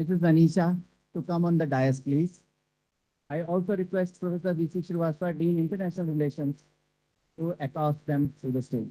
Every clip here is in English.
Mrs. Anisha to come on the dais, please. I also request Professor V.C. Srivastava, Dean International Relations, to accost them to the stage.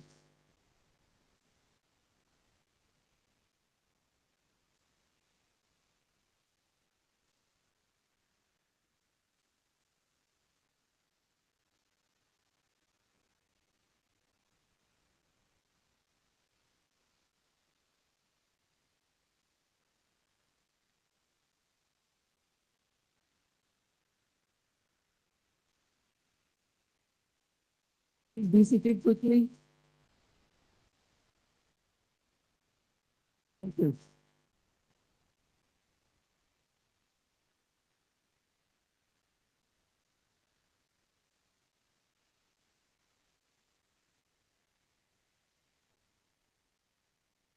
Please be seated quickly. Thank you.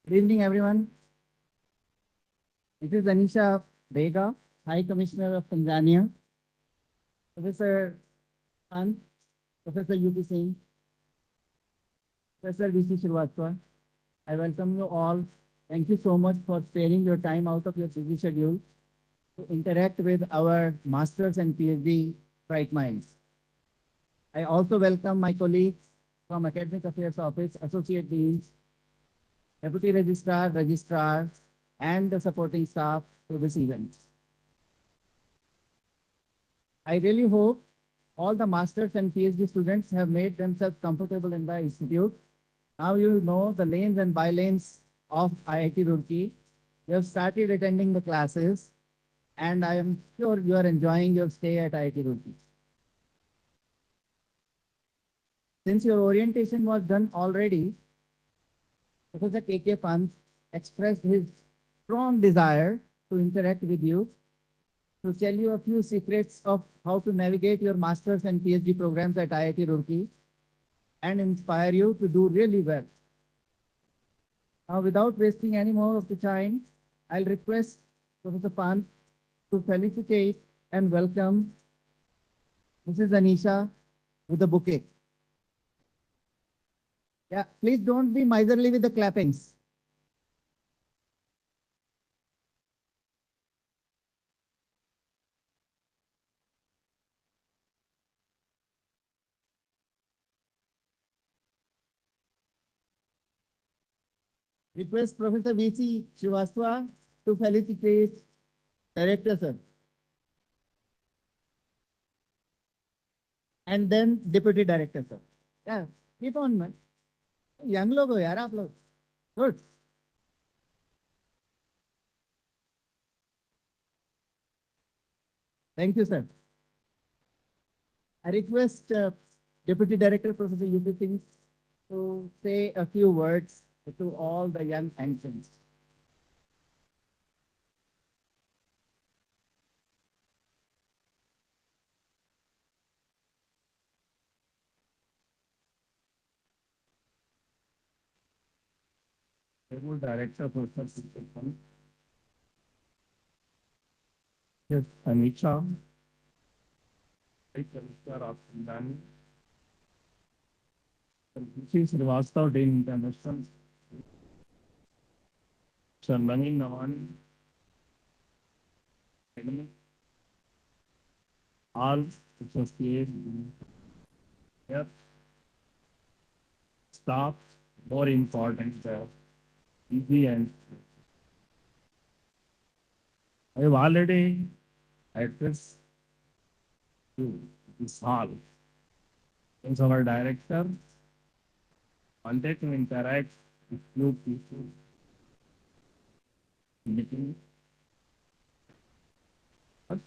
Good evening, everyone. This is Anisha Bega, High Commissioner of Tanzania, Professor Khan, Professor U.P. Singh, Professor V.C. Srivastava. I welcome you all. Thank you so much for sparing your time out of your busy schedule to interact with our masters and PhD bright minds. I also welcome my colleagues from Academic Affairs Office, Associate Deans, Deputy Registrar, Registrars, and the supporting staff to this event. I really hope all the masters and PhD students have made themselves comfortable in the institute. Now you know the lanes and bylanes of IIT Roorkee. You have started attending the classes, and I am sure you are enjoying your stay at IIT Roorkee. Since your orientation was done already, Professor K.K. Pant expressed his strong desire to interact with you, to tell you a few secrets of how to navigate your master's and PhD programs at IIT Roorkee and inspire you to do really well. Now, without wasting any more of the time, I'll request Professor Pant to felicitate and welcome Mrs. Anisha with a bouquet. Yeah, please don't be miserly with the clappings. Request Professor V.C. Srivastava to felicitate Director Sir and then Deputy Director Sir. Yeah, keep on, man. Young लोग हो यार आप लोग. Good. Thank you, sir. I request Deputy Director Professor U.P. Singh to say a few words to all the young entrants. Deputy Director Professor yes, Anisha, Director of Sindani, Sri Srivastava Dean International, Chandani Nawani, all associate yeah, staff, more important, easy and I have already addressed to this hall. Since our director wanted to interact with few people meeting us,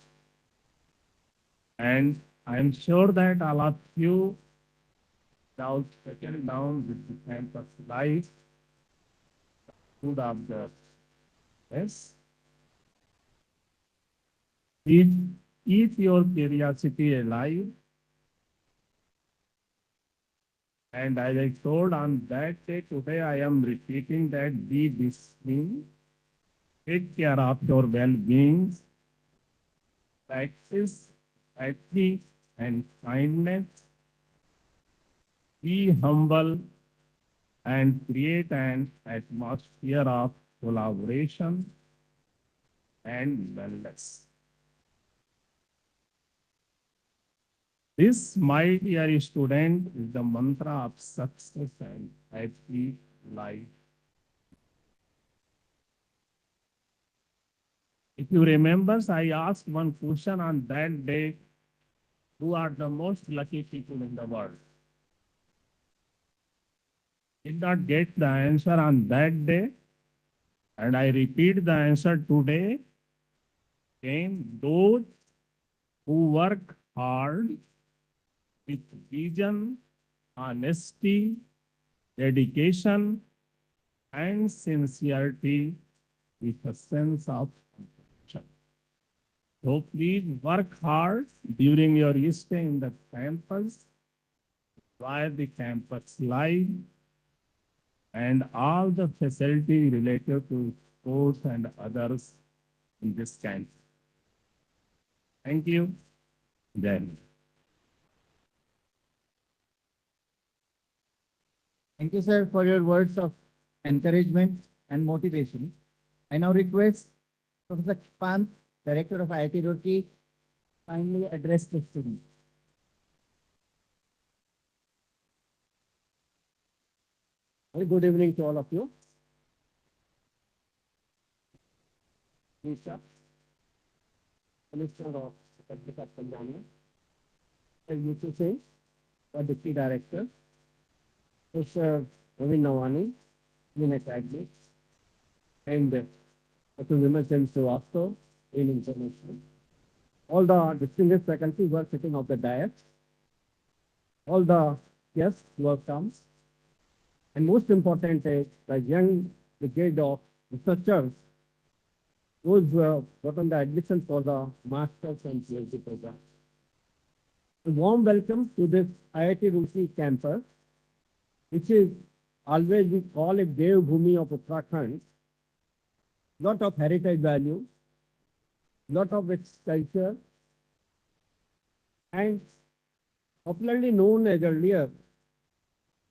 and I am sure that all of you now settle down with the campus life would observe. Yes, keep, keep your curiosity alive. And as I told on that day, today I am repeating that be disciplined, take care of your well-being, practice ethics and kindness, be humble and create an atmosphere of collaboration and wellness. This, my dear student, is the mantra of success and happy life. If you remember, I asked one question on that day, who are the most lucky people in the world? Did not get the answer on that day, and I repeat the answer today. Again, those who work hard with vision, honesty, dedication, and sincerity with a sense of compassion. So please work hard during your stay in the campus, enjoy the campus life, and all the facility related to sports and others in this campus. Thank you. Then. Thank you, sir, for your words of encouragement and motivation. I now request Professor Pant, Director of IIT Roorkee, kindly address the students. Very good evening to all of you. Nisha, Commissioner of Technical Tanzania, UCC, the Deputy Director, Professor Ravi Nawani, in Academics, and Dr. Vimal Srivastava in International. All the distinguished faculty who are sitting on the dais, all the guests who have come, and most important is the young brigade of researchers those who have gotten the admission for the master's and PhD program. A warm welcome to this IIT Roorkee campus, which is always we call it Dev Bhumi of Uttarakhand. Lot of heritage value, lot of its culture, and popularly known as earlier,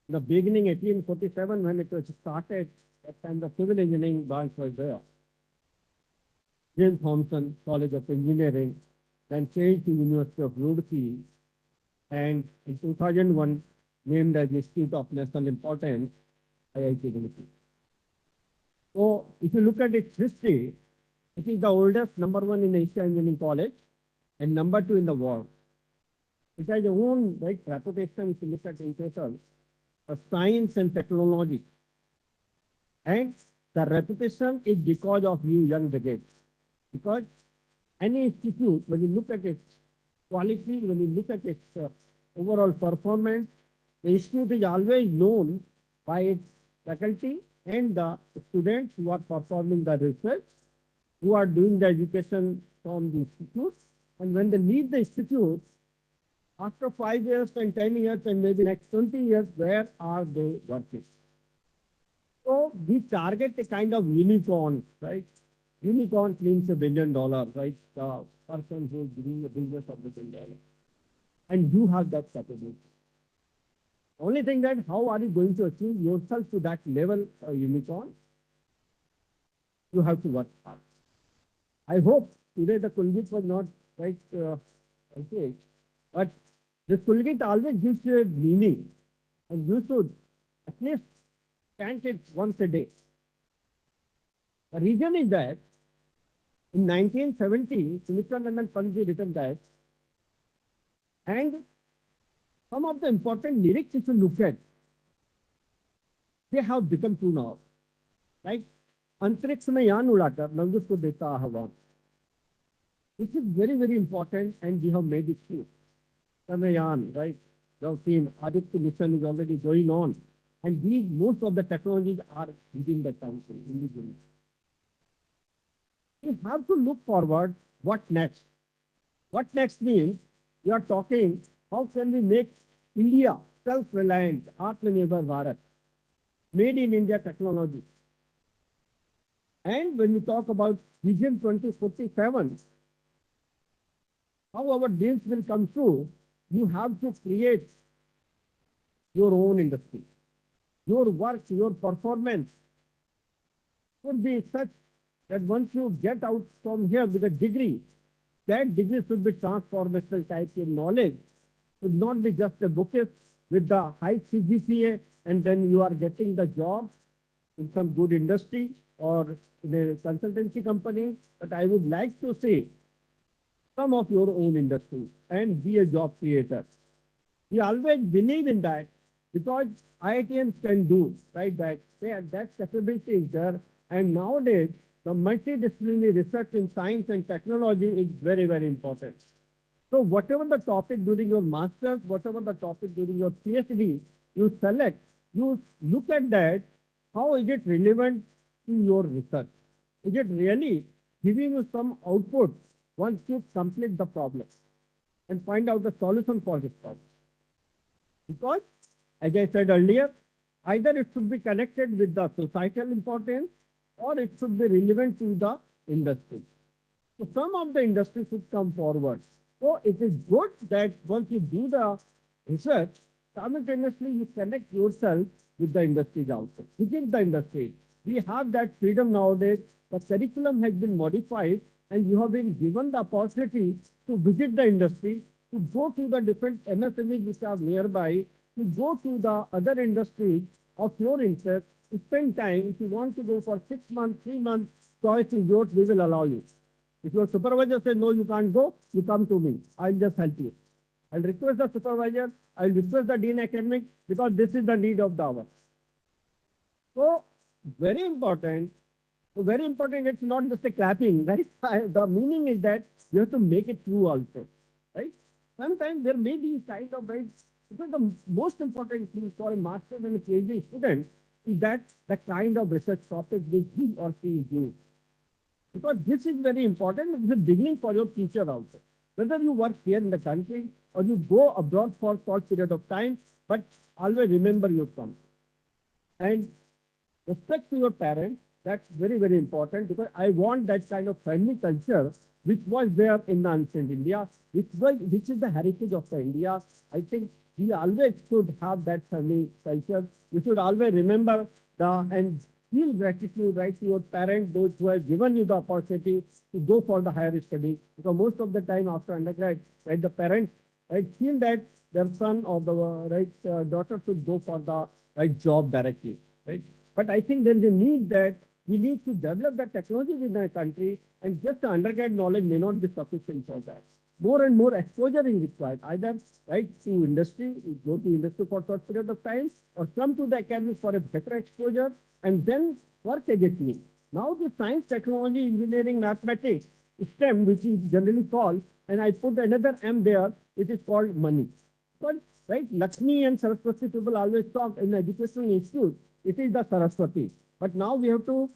the beginning 1847 when it was started, that time the civil engineering branch was there. James Thompson College of Engineering, then changed to University of Roorkee, and in 2001 named as Institute of National Importance, IIT Roorkee. So if you look at its history, it is the oldest number one in Asia Engineering College and number two in the world. It has its own right reputation if you look at in total for science and technology. And the reputation is because of you young brigade. Because any institute, when you look at its quality, when you look at its overall performance, the institute is always known by its faculty and the students who are performing the research, who are doing the education from the institute. And when they leave the institute, after 5 years and 10 years and maybe next 20 years, where are they working? So we target a kind of unicorn, right? Unicorn means $1 billion, right? The person who is doing the business of $1 billion. And you have that capability. Only thing that how are you going to achieve yourself to that level of unicorn? You have to work hard. I hope today the Kulgit was not right okay, but this Kulgit always gives you a meaning, and you should at least chant it once a day. The reason is that in 1970, Sumitranandan Pandji written that, and some of the important lyrics, if you look at, they have become true now. Like, अंतरिक्ष में यान उड़ाकर नंदुस को देता आह्वान. This is very, very important, and we have made it true. Chandrayaan, right? You have seen Aditya mission is already going on, and these most of the technologies are within the country. We have to look forward. What next? What next means we are talking how can we make India self-reliant, Atmanirbhar Bharat, made in India technology. And when we talk about Vision 2047, how our dreams will come true, you have to create your own industry. Your work, your performance should be such that once you get out from here with a degree, that degree should be transformational type in knowledge, should not be just a bouquet with the high CGPA and then you are getting the job in some good industry or in a consultancy company. But I would like to see some of your own industry and be a job creator. We always believe in that because IITians can do, right? That capability is there. And nowadays, the multidisciplinary research in science and technology is very, very important. So whatever the topic during your master's, whatever the topic during your PhD, you select, you look at that, how is it relevant to your research? Is it really giving you some output once you complete the problem and find out the solution for this problem? Because, as I said earlier, either it should be connected with the societal importance or it should be relevant to the industry. So some of the industry should come forward. So it is good that once you do the research, simultaneously you connect yourself with the industries also. Within the industry, we have that freedom nowadays. The curriculum has been modified and you have been given the opportunity to visit the industry, to go to the different MSMEs which are nearby, to go to the other industries of your interest, to spend time. If you want to go for 6 months, 3 months, choice is yours, we will allow you. If your supervisor says, no, you can't go, you come to me. I'll just help you. I'll request the supervisor, I'll request the dean academic because this is the need of the hour. So, very important. Very important, it's not just a clapping, right? The meaning is that you have to make it true also, right? Sometimes there may be kind of, right? Because the most important thing for a master's and a PhD student is that the kind of research topic which he or she is doing. Because this is very important. It's the beginning for your future also. Whether you work here in the country or you go abroad for a short period of time, but always remember your country. And respect to your parents, that's very, very important because I want that kind of family culture which was there in the ancient India, which is the heritage of the India. I think we always should have that family culture. We should always remember and feel gratitude, right, to your parents, those who have given you the opportunity to go for the higher study. Because most of the time after undergrad, right, the parents, right, feel that their son or the daughter should go for the right job directly, right. But I think there is a need that we need to develop the technologies in our country, and just the undergrad knowledge may not be sufficient for that. More and more exposure is required, either right to industry, go to industry for a short period of time, or come to the academy for a better exposure, and then work as a team. Now the science, technology, engineering, mathematics, STEM, which is generally called, and I put another M there, it is called money. But right, Lakshmi and Saraswati people always talk in educational institute, it is the Saraswati. But now we have to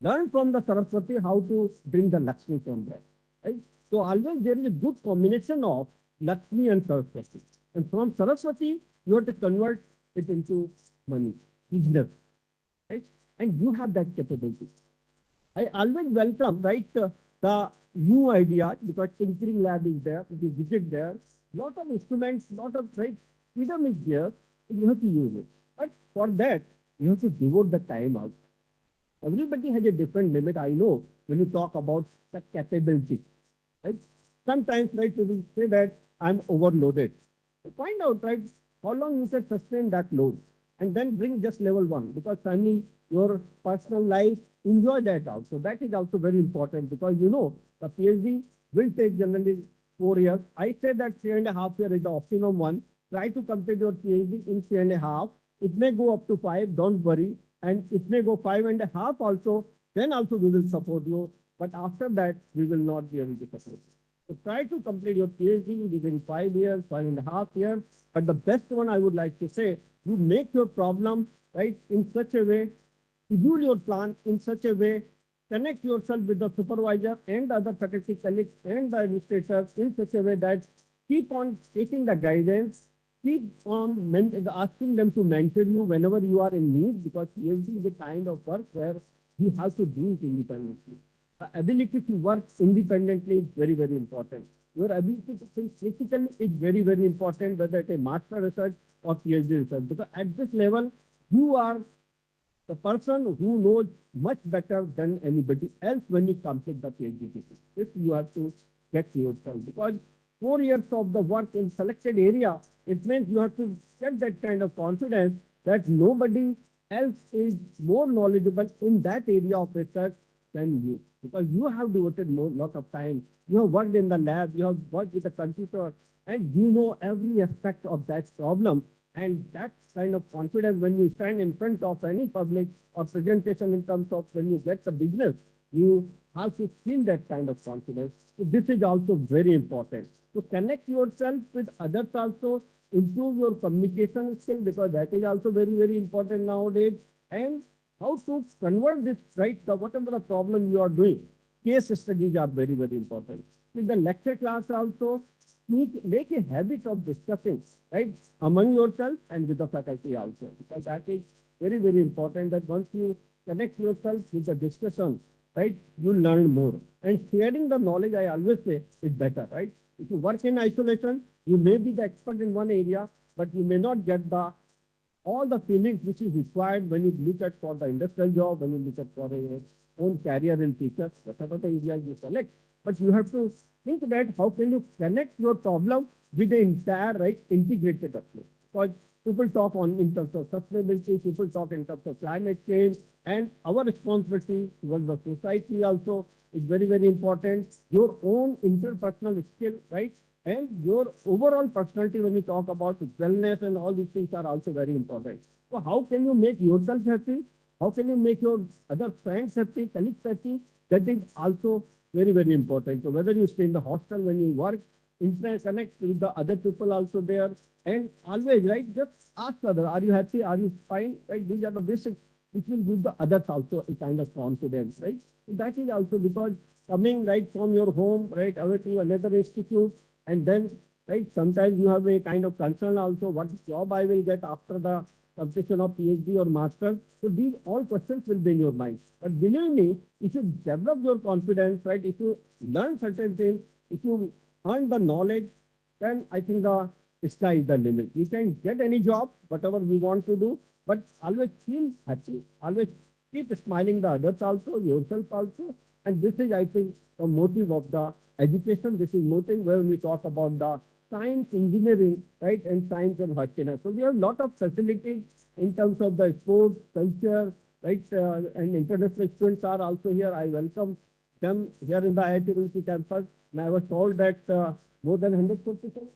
learn from the Saraswati how to bring the Lakshmi from there. Right? So always there is a good combination of Lakshmi and Saraswati. And from Saraswati, you have to convert it into money, business. Right? And you have that capability. I always welcome, right, the new ideas because tinkering lab is there, it is visit there, lot of instruments, lot of right, freedom is there, you have to use it. But for that, you have to devote the time out. Everybody has a different limit, I know, when you talk about the capability. Right? Sometimes, right, you will say that I'm overloaded. So find out, right, how long you can sustain that load. And then bring just level 1, because family, your personal life, enjoy that also. That is also very important because you know the PhD will take generally 4 years. I say that 3.5 years is the optimum one. Try to complete your PhD in 3.5. It may go up to 5, don't worry. And it may go 5.5 also. Then also we will support you. But after that, we will not be able to support you. So try to complete your PhD within 5 years, 5.5 years. But the best one I would like to say, you make your problem right in such a way, schedule your plan in such a way, connect yourself with the supervisor and the other faculty colleagues and the administrators in such a way that keep on taking the guidance, keep on asking them to mentor you whenever you are in need, because PhD is the kind of work where you have to do it independently. The ability to work independently is very, very important. Your ability to think critically is very, very important, whether it's a master research or PhD research, because at this level, you are the person who knows much better than anybody else when you complete the PhD thesis. If you have to get yourself, because 4 years of the work in selected area, it means you have to get that kind of confidence that nobody else is more knowledgeable in that area of research than you, because you have devoted more lot of time. You have worked in the lab, you have worked with the computer, and you know every aspect of that problem. And that kind of confidence when you stand in front of any public or presentation in terms of when you get the business, you have to feel that kind of confidence. So this is also very important. To connect yourself with others also, improve your communication skill, because that is also very, very important nowadays. And how to convert this, right? The whatever the problem you are doing, case studies are very, very important. In the lecture class also, make a habit of discussing, right, among yourself and with the faculty also, because that is very, very important that once you connect yourself with the discussion, right, you learn more. And sharing the knowledge, I always say, is better, right? If you work in isolation, you may be the expert in one area, but you may not get the all the feelings which is required when you look at for the industrial job, when you look at for your own career in future, whatever the area you select. But you have to think that how can you connect your problem with the entire, right, integrated approach. Because people talk on in terms of sustainability, people talk in terms of climate change, and our responsibility towards the society also is very, very important. Your own interpersonal skill, right? And your overall personality when you talk about wellness and all these things are also very important. So how can you make yourself happy? How can you make your other friends happy, colleagues happy? That is also very, very important. So whether you stay in the hostel when you work, connect with the other people also there, and always, right, just ask others, are you happy? Are you fine? Right? These are the basics which will give the others also a kind of confidence, right? So that is also because coming right from your home, right, away to another institute, and then, right, sometimes you have a kind of concern also, what job I will get after the completion of PhD or master. So these all questions will be in your mind. But believe me, if you develop your confidence, right, if you learn certain things, if you earn the knowledge, then I think the sky is the limit. We can get any job, whatever we want to do, but always feel happy, always keep smiling the others also, yourself also. And this is, I think, the motive of the education. This is motive where we talk about the science, engineering, right, and science and happiness. So we have a lot of facilities in terms of the sports, culture, right, and international students are also here. I welcome them here in the IIT Roorkee campus. And I was told that more than 147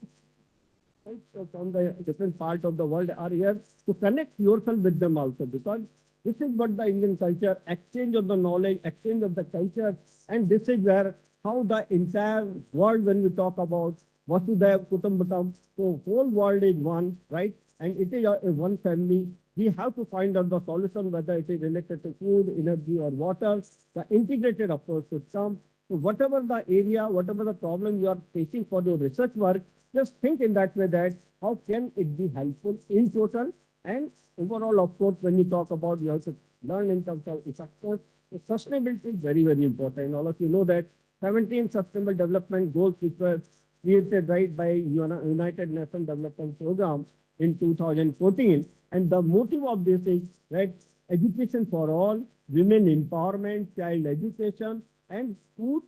right, so from the different part of the world are here to connect yourself with them also, because this is what the Indian culture, exchange of the knowledge, exchange of the culture, and this is where how the entire world, when we talk about Vasudhaiva Kutumbatam, so whole world is one, right? And it is a one family. We have to find out the solution, whether it is related to food, energy, or water. The integrated approach should come. So whatever the area, whatever the problem you are facing for your research work, just think in that way that how can it be helpful in total and overall. Of course, when you talk about, you have to learn in terms of effectiveness. So sustainability is very, very important. All of you know that 17 Sustainable Development Goals which were created right by United Nations Development Program in 2014. And the motive of this is, right, education for all, women empowerment, child education, and food,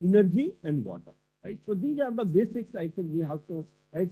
energy, and water. Right. So these are the basics. I think we have to, right,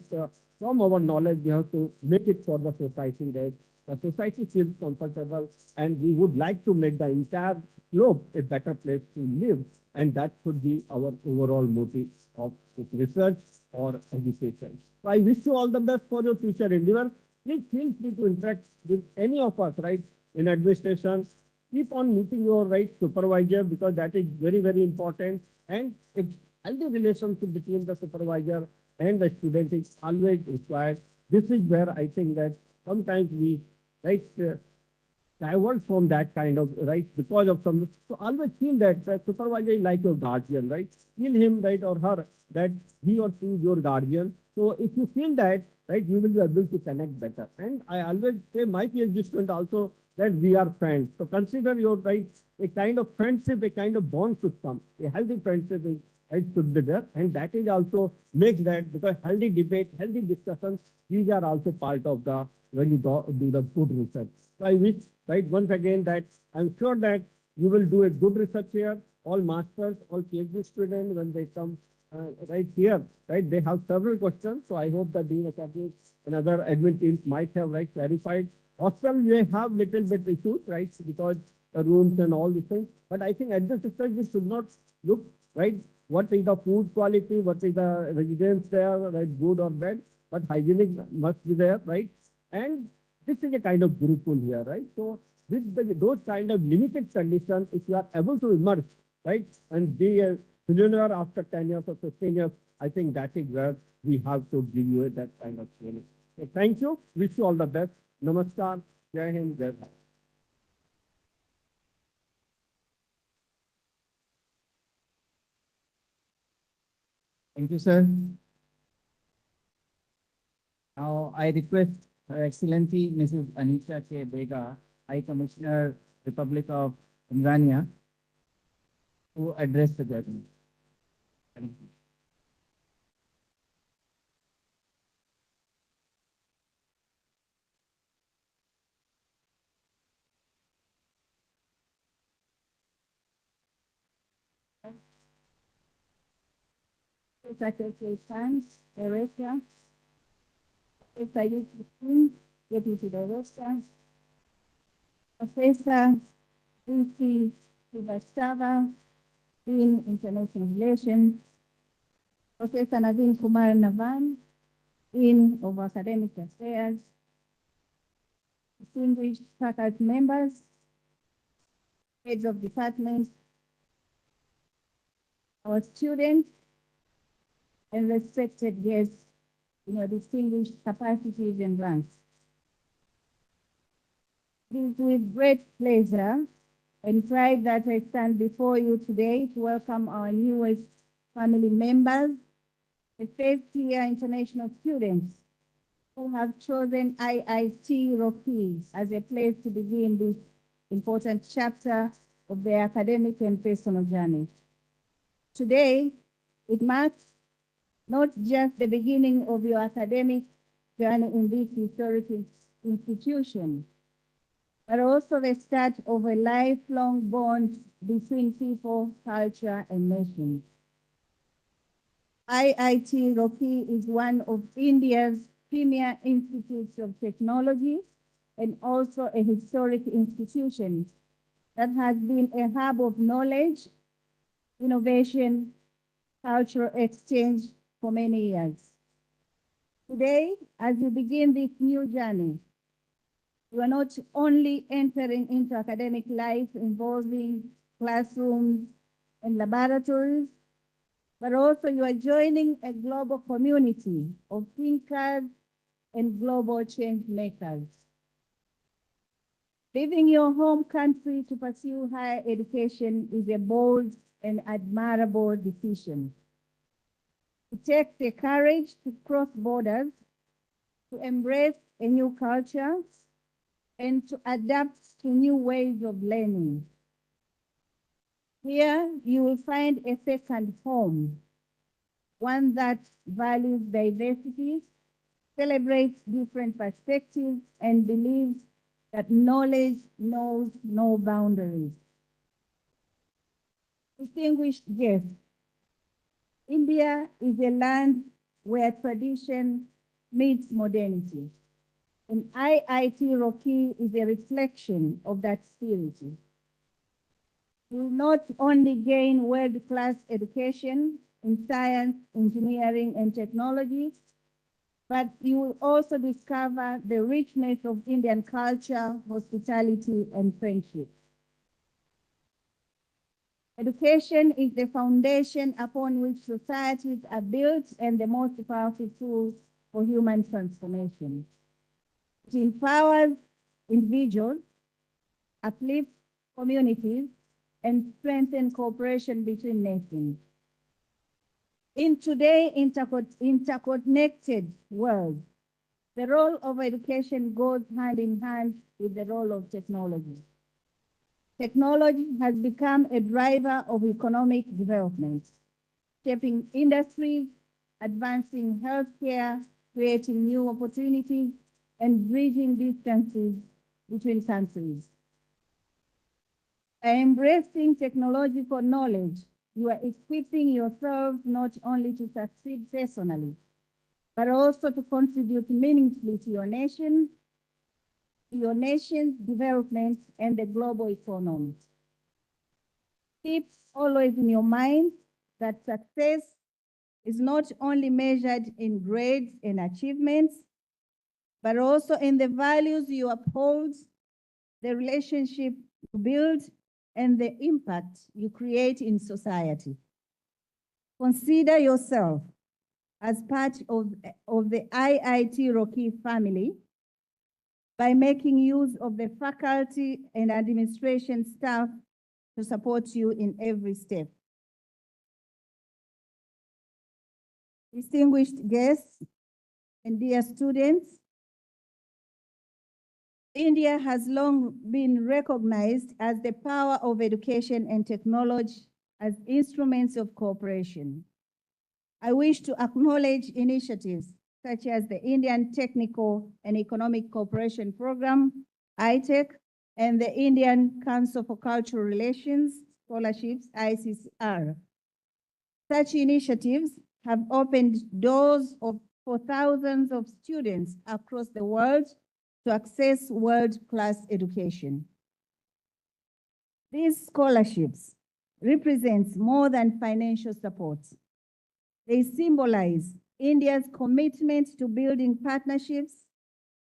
from our knowledge, we have to make it for the society, that the society feels comfortable, and we would like to make the entire globe a better place to live, and that should be our overall motive of research or education. So I wish you all the best for your future endeavor. Please feel free to interact with any of us, right, in administration. Keep on meeting your right supervisor, because that is very, very important, and a healthy relationship between the supervisor and the student is always required. This is where I think that sometimes we, right, divert from that kind of, right, because of some. So always feel that the supervisor is like your guardian, right? Feel him, right, or her, that he or she is your guardian. So if you feel that, right, you will be able to connect better. And I always say my PhD student also that we are friends. So consider your, right, a kind of friendship, a kind of bond system, a healthy friendship is, it should be there. And that is also makes that, because healthy debate, healthy discussions, these are also part of the, when you do the good research. So I wish right? Once again, that I'm sure that you will do a good research here. All masters, all PhD students, when they come right here, right, they have several questions. So I hope that Dean Academics and other admin teams might have right clarified. Hostel may have little bit issues, right, because the rooms and all these things. But I think at this stage we should not look right. What is the food quality? What is the residence there? Right, good or bad? But hygienic must be there, right? And this is a kind of Gurukul here, right? So with those kind of limited conditions, if you are able to emerge, right, and be a millionaire after 10 years or 15 years, I think that is where we have to give you that kind of training. So thank you. Wish you all the best. Namaskar. Jai Hind. Jai Bharat. Thank you, sir. Now I request Her Excellency Mrs. Anisha K. Bega, High Commissioner, Republic of Tanzania, to address the gathering. Thank you. Secretary Science, Director, Professor Yusuf, Deputy Director, Professor Ruki Srivastava, Dean International Relations, Professor Naveen Kumar Navan, Dean of Academic Affairs, distinguished faculty members, heads of departments, our students, and respected guests in your distinguished capacities and ranks. It is with great pleasure and pride that I stand before you today to welcome our newest family members, the first year international students who have chosen IIT Roorkee as a place to begin this important chapter of their academic and personal journey. Today, it marks not just the beginning of your academic journey in this historic institution, but also the start of a lifelong bond between people, culture, and nations. IIT Roorkee is one of India's premier institutes of technology and also a historic institution that has been a hub of knowledge, innovation, cultural exchange for many years. Today, as you begin this new journey, you are not only entering into academic life involving classrooms and laboratories, but also you are joining a global community of thinkers and global change makers. Leaving your home country to pursue higher education is a bold and admirable decision. It takes the courage to cross borders, to embrace a new culture, and to adapt to new ways of learning. Here, you will find a second home, one that values diversity, celebrates different perspectives, and believes that knowledge knows no boundaries. Distinguished guests, India is a land where tradition meets modernity, and IIT Roorkee is a reflection of that spirit. You will not only gain world-class education in science, engineering, and technology, but you will also discover the richness of Indian culture, hospitality, and friendship. Education is the foundation upon which societies are built and the most powerful tool for human transformation. It empowers individuals, uplifts communities, and strengthens cooperation between nations. In today's interconnected world, the role of education goes hand in hand with the role of technology. Technology has become a driver of economic development, shaping industries, advancing healthcare, creating new opportunities, and bridging distances between countries. By embracing technological knowledge, you are equipping yourself not only to succeed personally, but also to contribute meaningfully to your nation, your nation's development, and the global economy. Keep always in your mind that success is not only measured in grades and achievements, but also in the values you uphold, the relationship you build, and the impact you create in society. Consider yourself as part of the IIT Roorkee family by making use of the faculty and administration staff to support you in every step. Distinguished guests and dear students, India has long been recognized as the power of education and technology as instruments of cooperation. I wish to acknowledge initiatives such as the Indian Technical and Economic Cooperation Program, ITEC, and the Indian Council for Cultural Relations Scholarships, ICCR. Such initiatives have opened doors for thousands of students across the world to access world-class education. These scholarships represent more than financial support. They symbolize India's commitment to building partnerships,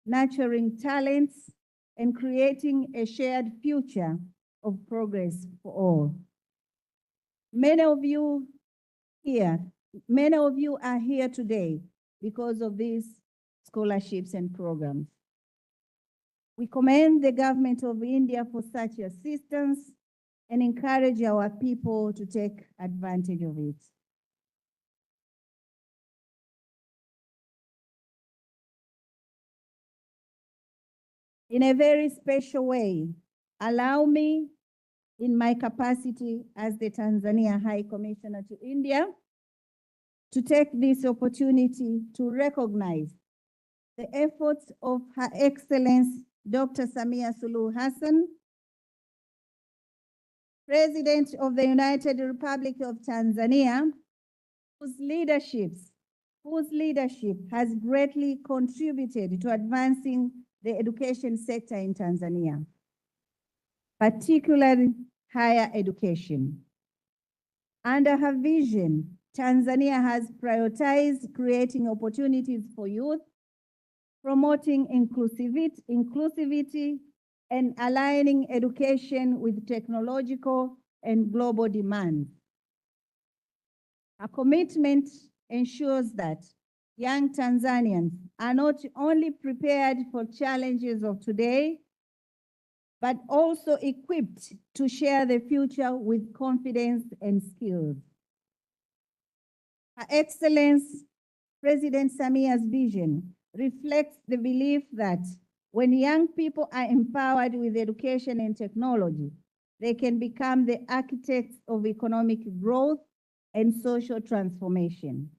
nurturing talents, and creating a shared future of progress for all. Many of you are here today because of these scholarships and programs. We commend the government of India for such assistance and encourage our people to take advantage of it. In a very special way, allow me, in my capacity as the Tanzania High Commissioner to India, to take this opportunity to recognize the efforts of Her Excellency Dr. Samia Suluhu Hassan, President of the United Republic of Tanzania, whose leadership has greatly contributed to advancing the education sector in Tanzania, particularly higher education. Under her vision, Tanzania has prioritized creating opportunities for youth, promoting inclusivity, and aligning education with technological and global demands. Our commitment ensures that young Tanzanians are not only prepared for challenges of today, but also equipped to share the future with confidence and skills. Her Excellency President Samia's vision reflects the belief that when young people are empowered with education and technology, they can become the architects of economic growth and social transformation.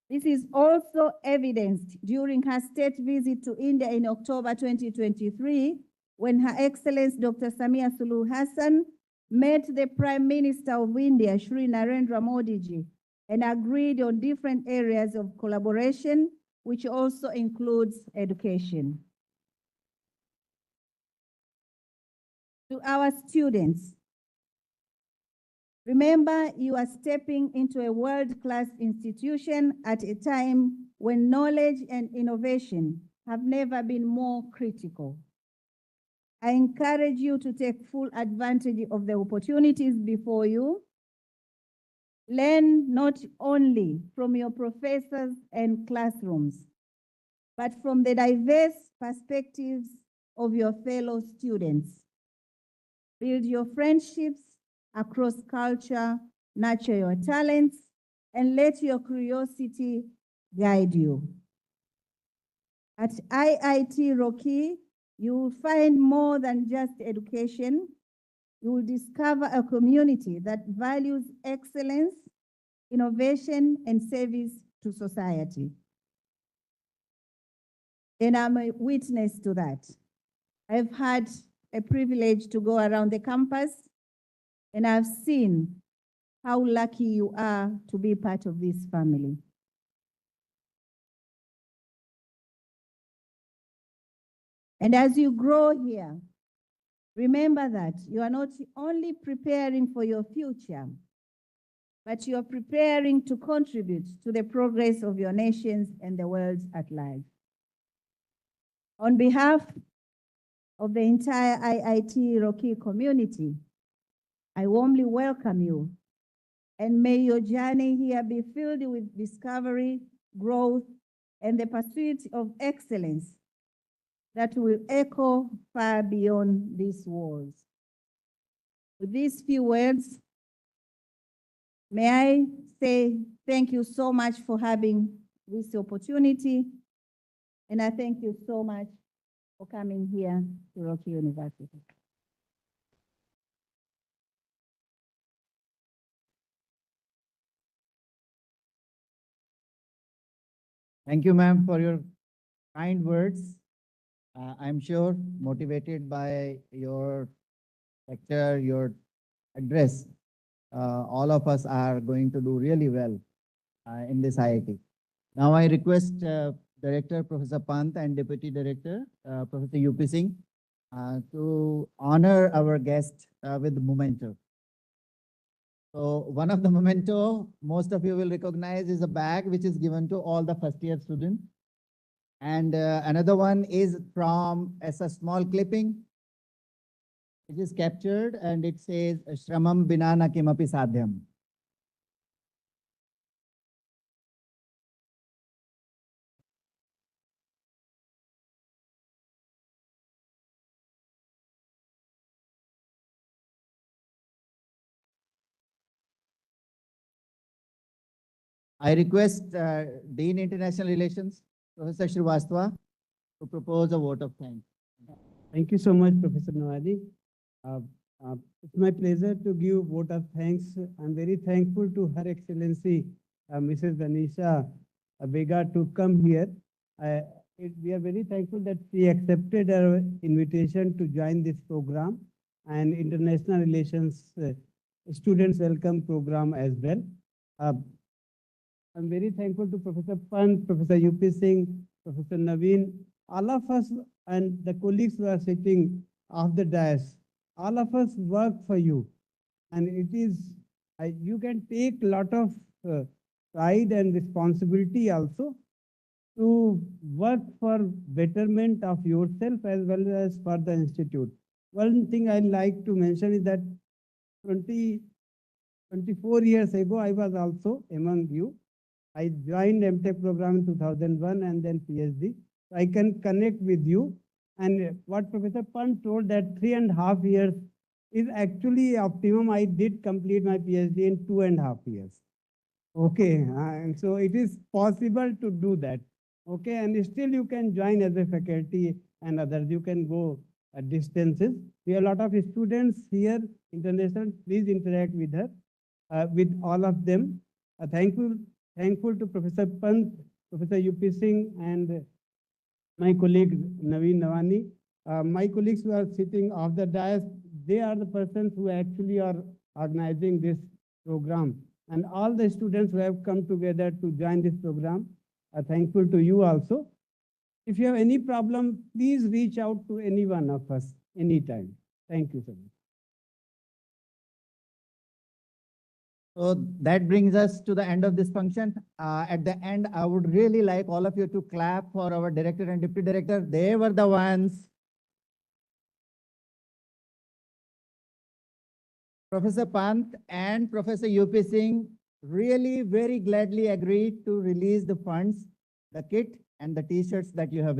This is also evidenced during her state visit to India in October 2023, when Her Excellency Dr. Samia Suluhu Hassan met the Prime Minister of India, Shri Narendra Modi ji, and agreed on different areas of collaboration, which also includes education. To our students, remember, you are stepping into a world-class institution at a time when knowledge and innovation have never been more critical. I encourage you to take full advantage of the opportunities before you. Learn not only from your professors and classrooms, but from the diverse perspectives of your fellow students. Build your friendships across culture, nurture your talents, and let your curiosity guide you. At IIT Roorkee, you will find more than just education. You will discover a community that values excellence, innovation, and service to society. And I'm a witness to that. I've had a privilege to go around the campus, and I've seen how lucky you are to be part of this family. And as you grow here, remember that you are not only preparing for your future, but you are preparing to contribute to the progress of your nations and the world at large. On behalf of the entire IIT Roorkee community, I warmly welcome you, and may your journey here be filled with discovery, growth, and the pursuit of excellence that will echo far beyond these walls. With these few words, may I say thank you so much for having this opportunity, and I thank you so much for coming here to Roorkee University. Thank you, ma'am, for your kind words. I'm sure motivated by your lecture, your address, all of us are going to do really well in this IIT. Now I request Director Professor Pant and Deputy Director Professor UP Singh to honor our guest with memento. So one of the memento most of you will recognize is a bag which is given to all the first year students. And another one is from as a small clipping. It is captured and it says Shramam Binana Kimapi Sadhyam. I request Dean International Relations, Professor Srivastava, to propose a vote of thanks. Thank you so much, Professor Nawadi. It's my pleasure to give vote of thanks. I'm very thankful to Her Excellency, Mrs. Danisha Bega, to come here. We are very thankful that she accepted our invitation to join this program and international relations students welcome program as well. I'm very thankful to Professor Pant, Professor UP Singh, Professor Naveen, all of us and the colleagues who are sitting off the dais. All of us work for you, and it is you can take a lot of pride and responsibility also to work for betterment of yourself as well as for the institute. One thing I like to mention is that 24 years ago, I was also among you. I joined MTech program in 2001 and then PhD. I can connect with you. And what Professor Pant told that 3.5 years is actually optimum. I did complete my PhD in 2.5 years. Okay, and so it is possible to do that. Okay, and still you can join as a faculty and others. You can go distances. We have a lot of students here, international. Please interact with her, with all of them. Thankful to Professor Pant, Professor UP Singh, and my colleague Naveen Nawani. My colleagues who are sitting off the dais, they are the persons who actually are organizing this program. And all the students who have come together to join this program are thankful to you also. If you have any problem, please reach out to any one of us anytime. Thank you so much. So that brings us to the end of this function. At the end, I would really like all of you to clap for our director and deputy director. They were the ones. Professor Pant and Professor UP Singh really very gladly agreed to release the funds, the kit and the t-shirts that you have